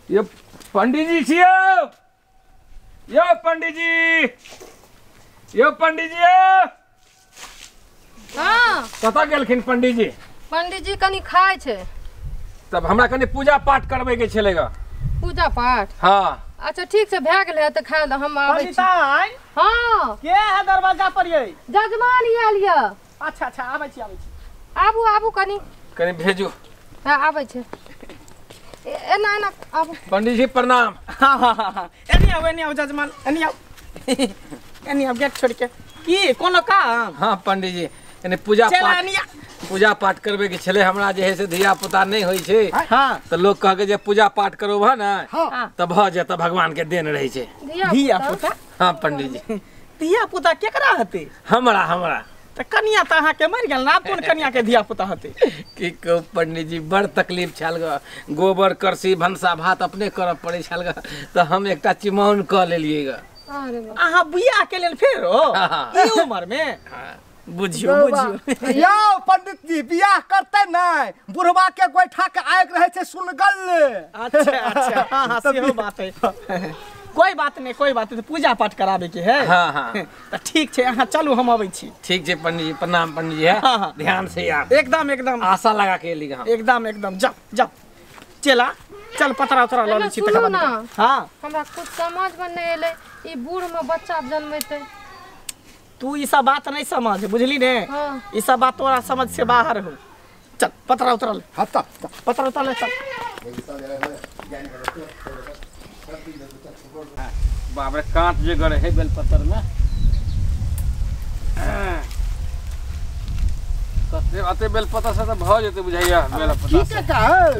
ये पंडित जी छियो, यो पंडित जी, यो पंडित जी। हाँ कतऽ गेलखिन पंडित जी? पंडित जी कनी खाए छे। तब हमरा कनी पूजा पाठ करबे के छलेगा। पूजा पाठ? हाँ अच्छा ठीक से भए गेलै त खा ल हम आबै छी। हाँ के है दरवाजा पर ये? जजमान आयल य। अच्छा अच्छा आबै छी। आबू आबू कनी भेजू। हाँ आबै छे। एना एना आबू। पंडित जी प्रणाम। हाँ एनी आओ जजमान एनी आओ। एनी आओ गेट छोड़ के। की कोनो काम? हाँ पंडित जी यानी पूजा पाठ करबे के छले हमरा जे है से धिया पुता नहीं होई छे। हाँ तो लोग कह के जे पूजा पाठ करो भा ना तब भ जाता भगवान के देन रही छे। धिया पुता? हाँ पंडित जी। धिया पुता केकरा हते? हमरा त कन्या त अहाँ के मर गेल ना, तोन कन्या के धिया पुता हते। की कहो पंडित जी बड़ तकलीफ छल ग। गोबर करसी भंसा भात अपने करब पड़े छल ग। तो हम एकटा चिमौन क लेलिए ग। अहाँ बियाह के लेल फेर हो ई उम्र में? बुझियो यो पंडित जी बियाह करते नहीं, बुढ़वा के गोइठा के आग रहे छे सुनगल। अच्छा हाँ सेहो बात है। कोई बात नहीं पूजा पाठ कराबे के है। हाँ तो ठीक छे अहाँ चलू हम आबै छी। ठीक छे पंडित जी प्रणाम पंडित जी। हाँ ध्यान से यार एकदम आशा लगा के ली एकदम जाओ चला चल पतरा उतरा ल लै छी तकर बाद। हाँ हमरा कुछ समझ में नहीं एले ई बूढ़ में बच्चा जन्मेते। तू ई सब बात नहीं समझ बुझली ने। हाँ। ई सब बात तोरा समझ से बाहर हो। चल पतरा उतरा ले। हाँ पतरा उतरा ले चल। बाप रे कांट जे गड़े है बेलपत्र में। कते अते बेलपत्र से त भ जेते बुझाइया बेलपत्र। की का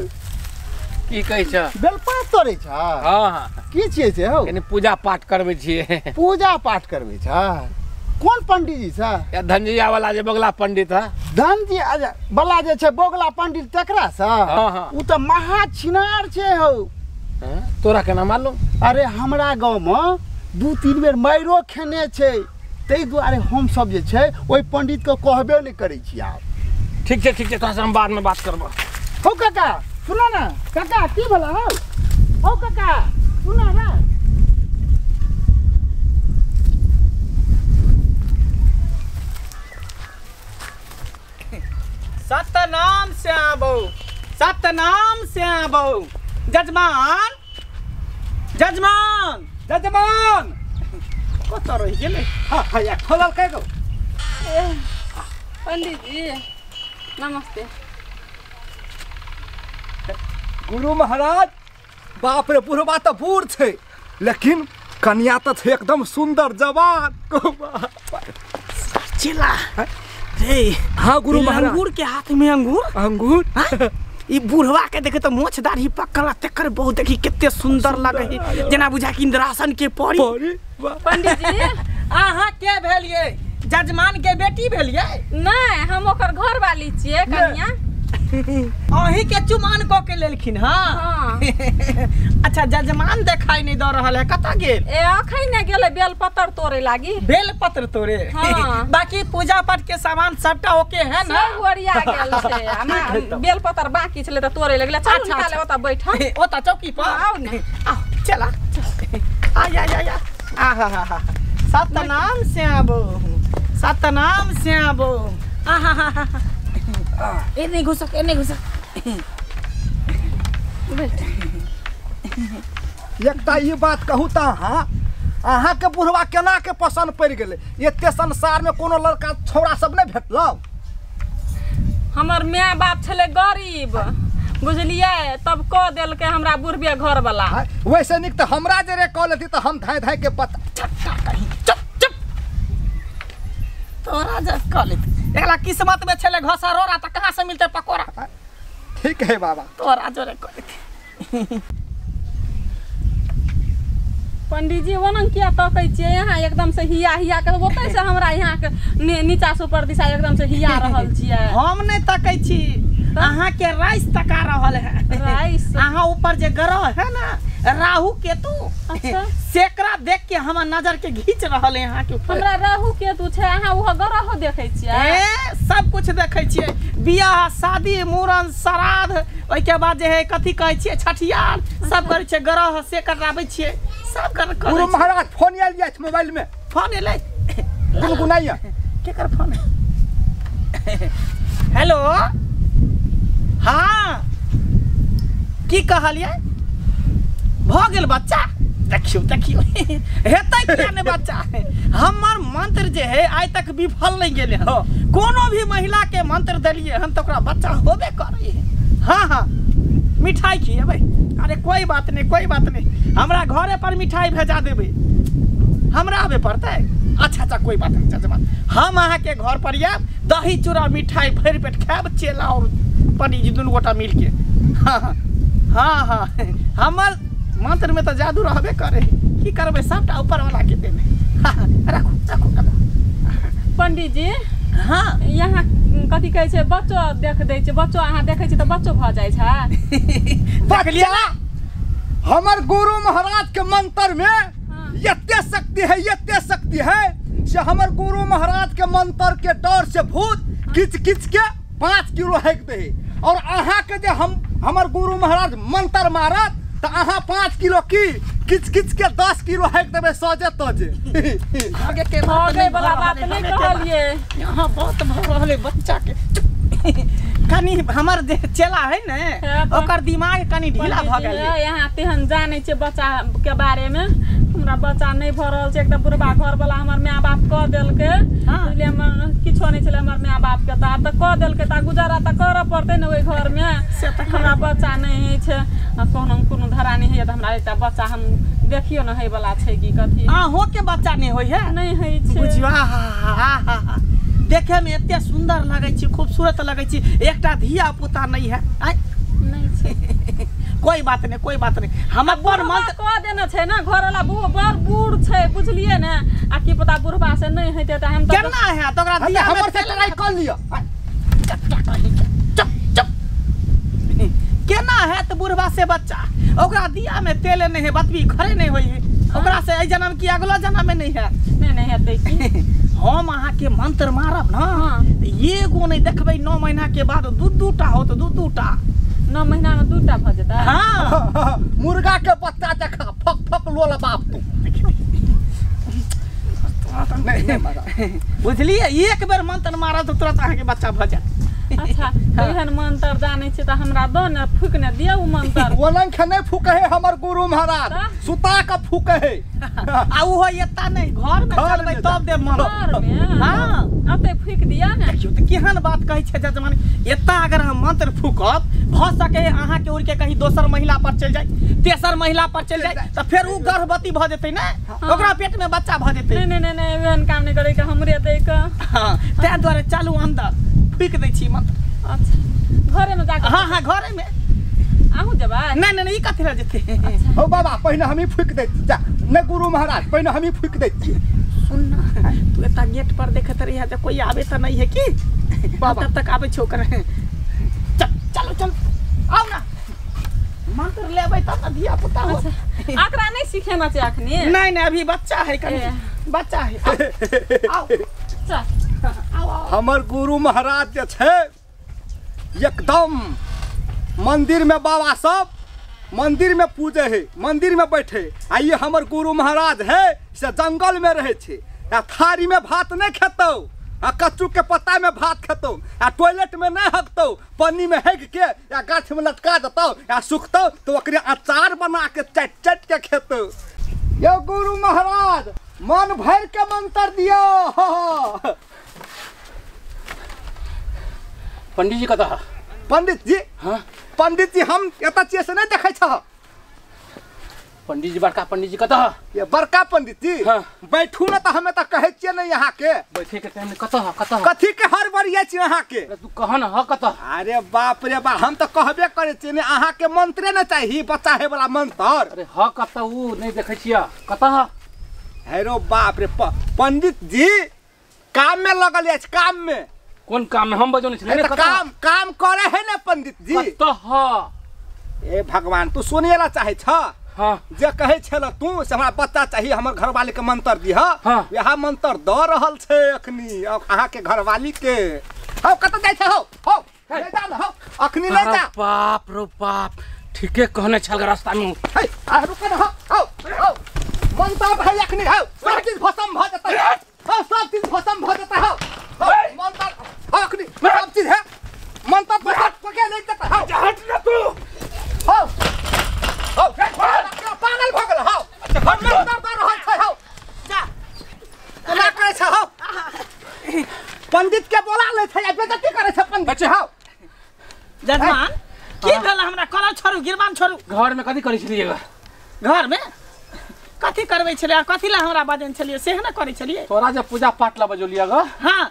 की कहै छ? बेलपात तोड़े छ? हाँ की छियै से हो? यानी पूजा पाठ करबे छिए। पूजा पाठ करबे छ? कौन पंडित जी छ? या धनजिया वाला जे बगला पंडित है। धनजी वाला जे छे बोगला पंडित तकरा स? हाँ उ त महा छिनार छे हो। तोरा केना मालूम? अरे हमरा गांव में 2-3 बेर माइरो खेने छे, तै दुआरे हम सब जे छे ओइ पंडित को कहबे नहीं करे छी। आप ठीक छे तोरा से हम बाद में बात करबो। हो काका सुनो ना। काका की भला हो काका सुनो ना। सतनाम से आबो। जजमान कत रहि गेले? हाँ या खोलल के गो। पंडित जी नमस्ते। गुरु महाराज बाप रे बुढ़वा तो बूढ़ छे लेकिन कन्या तो छे एकदम सुंदर जवान। चिल्ला रे। हाँ गुरु महाराज। अंगूर के हाथ में अंगूर। ई बुढ़वा के देखे तो मोछ दाढ़ी पकल तकर बहुत देखी कितने सुंदर लगे है जना बुझा कि इंद्रासन के परी। पंडित जी अहाँ के भेलिए? जजमान के बेटी भेलिए? नहीं हम ओकर घर वाली छिए कन्या। अही के चुमान को के लेलखिन। हाँ अच्छा जजमान देखाई नहीं द रहल है, कत गेल? ए अखै ने गेले बेलपत्र तोड़े लागी। बेलपत्र तोड़े? हाँ। बाकी पूजा पाठ के सामान सबटा ओके है ना? सब ओरिया गेल छे। हमरा बेलपत्र बाकी छले त तोड़े लगले। चल निकाले ओता बैठ। ओता चौकी पर आओ ने। आओ चला आ आहा सतनाम से आबो। आहा एने घुसक एकटा ये बात कहू त अहाँ के बुढ़वा केना के पसंद पड़ गेले? एते संसार में कोनो लड़का छोरा सब नहीं भेटलो? हमर माय बाप छले गरीब बुझलिए तब क देल के हमरा बुढ़बिया घर वाला। वैसे निक तो हमरा जे रे कॉल थी तो हम धाय के पता चुप तोरा जब कॉल एकला किस्मत में छले घोसरोरा त कहां से मिलते पकोड़ा? ठीक है बाबा तोरा जो रे कॉल। पंडित जी वनन किया तकै छियै यहाँ एकदम से हिया के ओतै से हमरा यहाँ के नीचा से ऊपर दिशा एकदम से हिया रहल छियै। हम नहीं तकै छी अहाँ के राइस तका रहल है। राइस अहाँ ऊपर जे ग्रह है ना राहु केतु अच्छा। सेकरा देख के हमर नजर के घींच रहल है यहाँ के ऊपर। हमरा राहु केतु छै, अहाँ वो ग्रह देखै छियै? सब कुछ देखे छियै, बियाह शादी मूड़न श्राद्ध, ओइ के बाद जे है कथी कहै छियै छठियार सब करै छियै, ग्रह सेकर आबै छियै सब कर। गुरु महाराज फोन आयल जाय छै मोबाइल में, फोन एलै गुनगुनाइया केकर फोन है? हेलो हाँ की कहलिए? भ गेल बच्चा? देखियो देखियो हेतै किया ने बच्चा? हमर मंत्र जे है आइ तक विफल नहीं गेले हो। कोनो भी महिला के मंत्र देलिए हम तो ओकरा बच्चा होबे करे है। हाँ हाँ मिठाई खिएबै? अरे कोई बात नहीं कोई बात नहीं, हमरा घरे पर मिठाई भेजा देबै, हमरा आबे पड़तै। अच्छा अच्छा कोई बात नहीं जजमान, हम अहाँ के घर पर आयब, दही चूड़ा मिठाई भरि पेट खायब, चेला और पनीर दुनू गोटा मिल के। हाँ हाँ हाँ हमर मंत्र में तो जादू रहबे करे, की करबै सबटा ऊपर वाला के देने। हाँ रखो रखो रखो। पंडित जी हाँ यहाँ कथी कहै छै बच्चो देख दै छै, बच्चो अहाँ देखै छी तऽ बच्चो भ जाइ छै? बच्चा हमर गुरु महाराज के मंत्र में एते शक्ति है से हमर गुरु महाराज के मंत्र के डर से भूत किच किच के 5 किलो हैक दे, और अहाँ के जे हमर गुरु महाराज मंत्र मारत तो अहाँ 5 किलो की किच किच के 10 किलो हैक देबे सजे तजे। आगे के आगे वाला बात नहीं कहलिए, यहाँ बहुत भ रहले बच्चा के। कनी हमर जे चेला है ने ओकर दिमाग कनी ढीला भ गेल है। यहाँ तेहन जाने छै बच्चा के बारे में, हमरा बच्चा नहीं भ रहल छै, एकटा बुढ़बा घर वाला हमर माय बाप क देलके, बुझलिए हमर किछो नहीं छले हमर माय बाप के, त क देलके त गुजारा त करऽ पड़तै ने ओइ घर में। हमरा बच्चा नहीं छै, कोनो धरा नहीं है, त हमरा एकटा बच्चा हम देखियो न है वाला छै कि कथी। हो के बच्चा नहीं होय है? नहीं है छै। बुझिया देखे में एते सुंदर लगे छी, खूबसूरत लगे छी, एकटा धिया पुता नहीं है? नहीं छै। कोई बात नहीं कोई बात नहीं, हमर पर मंत्र क देना छै ना, घर वाला बड़ बूढ़ छै बुझलिए ने, आ की पता बुढ़बा से नहीं हेते त हम केना है तो ओकरा दिया हमर से लड़ाई कर लियो। चुप चुप केना है तो बुढ़बा से बच्चा, ओकरा दिया में तेल नहीं है, बतबी खरे नहीं होई है, ओकरा से ए जन्म की अगला जन्म में नहीं है। नहीं हेतै की हम अहाँ के मंत्र मारब ना, एगो नहीं देखबै 9 महीना के बाद दू टा हो तो दू टा 9 महीना में 2टा भ जेतै। हाँ मुर्गा के बच्चा देखा फक फक लोला बाप तू। नहीं महाराज बुझलिए, एक बेर मंत्र मारब तो तुरंत अहाँ के बच्चा भ जाए। अच्छा एहन मंत्र जाने छै त हमरा द न फूक न दियौ मंत्र। ओलन खने फूके है हमर गुरु महाराज, सुता का फूके है। आ उहो एता नहीं घर में चलबै तब दे मन। घर में हाँ अते फूक दिया ने। देखियो त केहन बात कहै छै जजमान, एता अगर हम मंत्र फूकब भ सके अहाँ के उड़ के कहीं दोसर महिला पर चल जाए, तेसर महिला पर चल जाए त फिर उ गर्भवती भ जेतै ना, ओकरा पेट में बच्चा भ जेतै। नहीं एहन काम नहीं करे के हमरे दे के। हां तै द्वारे चालू अंदर फूक दै छी मंत्र। अच्छा घरे में जाके? हाँ घरे में। आहू जबै? नहीं ई कथि रह जेतै। हो बाबा पहिने हम ही फूक दै छी, जा ने गुरु महाराज पहिने हम ही फूक दै छी। सुन ना तू एता गेट पर देखत रही है, कोई आवे त नहीं है की? बाबा तब तक आवे छो करे। चलो चल आओ ना, मंत्र लेबै तब न धिया पुता हो। आकरा नहीं सिखेना छै अखनी? नहीं अभी बच्चा है, कनी बच्चा है। आओ चल आओ। हमर गुरु महाराज जे छै एकदम मंदिर में, बाबा सब मंदिर में पूजे है, मंदिर में बैठे। आ ये हमर गुरु महाराज है से जंगल में रहे छे, आ थारी में भात नहीं खेतौ, आ कच्चू के पत्ता में भात खेतौ, आ टॉयलेट में नहीं हकतौ, पन्नी में हैक के या गाछ में लटका देतौ, या सुखतौ तो ओकरे अचार बना के चट के खेतौ। ये गुरु महाराज मन भर के मंत्र दियो। पंडित जी कतऽ? पंडित जी हाँ पंडित जी हम एता छियै से नहीं देखै छ? पंडित जी बड़का पंडित जी कतऽ? ये बड़का पंडित जी हाँ। बैठू ना, तो हमें तो कहे छियै नहीं यहाँ के बैठे के टाइम कतऽ कथी के हर बरिया छी यहाँ के? तू कह न ह कतऽ? अरे बाप रे बाप, हम तो कहबे करे छियै नहीं, अहाँ के मंत्रे न चाहिए बच्चा है वाला मंत्र। अरे ह कतऽ उ नहीं देखै छियै, कतऽ ह? हेरो बाप रे पंडित जी काम में लगल अछि, काम में। कोन काम में? हम बजौने छलै ने, काम करे है ना पंडित जी। कतऽ ह? ए भगवान तू सुनेला चाहे छ? हाँ जे कहे छल तू से हमरा बच्चा चाहिए हमर घरवाली के मंत्र दी हाँ। यह मंत्र द रहल छे अखनी अब अहाँ के घरवाली के हो कत जाय छे हो ले जा हो अखनी ले जा बाप रो बाप ठीके कहने छल रास्ता में हे आ रुक न हो मंत्र भाई अखनी हो सब चीज भस्म भ जतै हो सब चीज भस्म भ जतै हो मंत्र हो अखनी सब चीज है मंत्र पके ले जतै हो हट ना तू हो पागल भ गेल हो मंत्र द रहल छे हो जा केना करे छे हो पंडित के बोला ले छे बेइज्जती करे छे पंडित बच्चे हाँ जजमान की भेल हमरा कला छोड़ू गिरबान छोड़ू घर में कथी करै छलिएगा घर में कथी करबै छलिए कथी ला हमरा बाजन छलिए से ना करै छलिए तोरा जब पूजा पाठ ला बजोलिएगा हां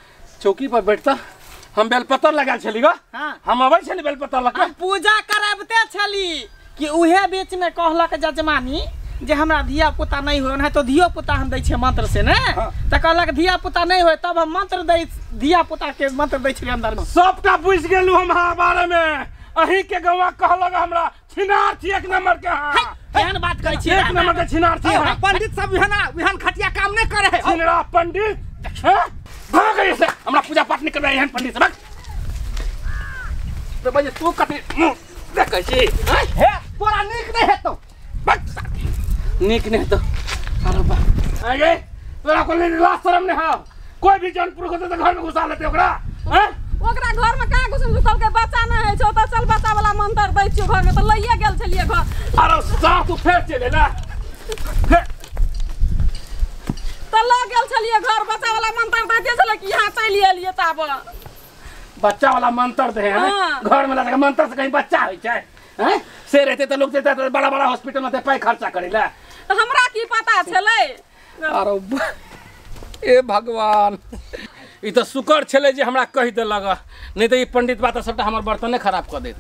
चौकी पर बैठता हम बेलपत्र लगाल छलीगा हां हम अबै छली बेलपत्र लगा हम पूजा करबते छली कि उहे बीच में कहलक जजमानी जे हमरा धिया पुता नहीं होय ना तो धियो पुता हम दै छै मंत्र से ने त कहलक धिया पुता नहीं होय तब हम मंत्र दै धिया पुता के मंत्र दै छलिए अंदर में सबटा बुझ गेलू हमरा बारे में अही के गवा कहलक हमरा छिनार छी एक नंबर के हां केहन बात कहै छी एक नंबर के छिनार छी पंडित सब विहन खटिया काम नहीं करे है छिनरा पंडित हैं भाग गए से हमरा पूजा पाठ नहीं करबे एहन पंडित सब तो बजे तू कथी देखै छी हे तोरा नीक नहीं हेतौ नीक नहीं तो अरे बा आगे तोरा को लाज शरम नहीं हो कोई भी जनपुर को तो घर में घुसा लेते ओकरा हैं ओकरा घर में कहाँ घुसम झुकल के बच्चा नहीं है छो तो चल बच्चा वाला मंत्र दै छियो घर में तो लइए गेल छलिए घर अरे साथ तू फेर चले ना तो ल गेल छलिए घर बच्चा वाला मंत्र दै छले कि यहां चली एलिए ताब बच्चा वाला मंत्र दे हैं हाँ। घर में लगा मंत्र से कहीं बच्चा होई छै हैं से रहते तो लोग देता तो बड़ा बड़ा हॉस्पिटल में पाई खर्चा करेला तो हमरा की पता छले अरे ए भगवान ई तो शुक्र छले जे हमरा कहि देलक नहीं तो ई पंडित बात सबटा हमर बर्तन खराब कर देत